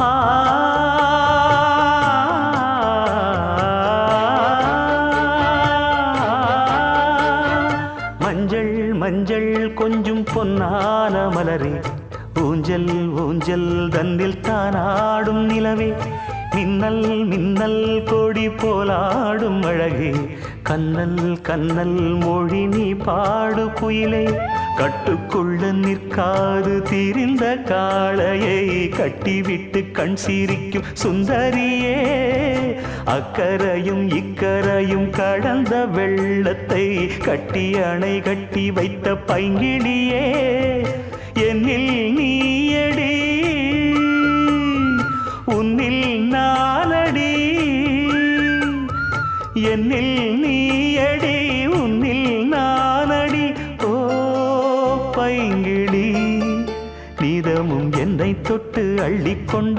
ஆ மஞ்சள் மஞ்சள் கொஞ்சம் பொன்னான மலரே, ஊஞ்சல் ஊஞ்சல் தன்னில் தானாடும் நிலவே, மின்னல் மின்னல் கொடி போலாடும் அழகே, கண்ணல் கண்ணல் மொழி நீ பாடு குயிலே, கட்டுக்குள்ள நிற்காது திரிந்த காளையை கட்டிவிட்டு கண் சிரிக்கும் சுந்தரியே, அக்கரையும் இக்கரையும் கடந்த வெள்ளத்தை கட்டி அணை கட்டி வைத்த பைங்கிளியே, என்னில் நீயடி உன்னில் நானடி, என்னில் நீயடி உன்னில் நானடி. ஓ பைங்கிளி, நீதமும் என்னை தொட்டு அள்ளிக்கொண்டு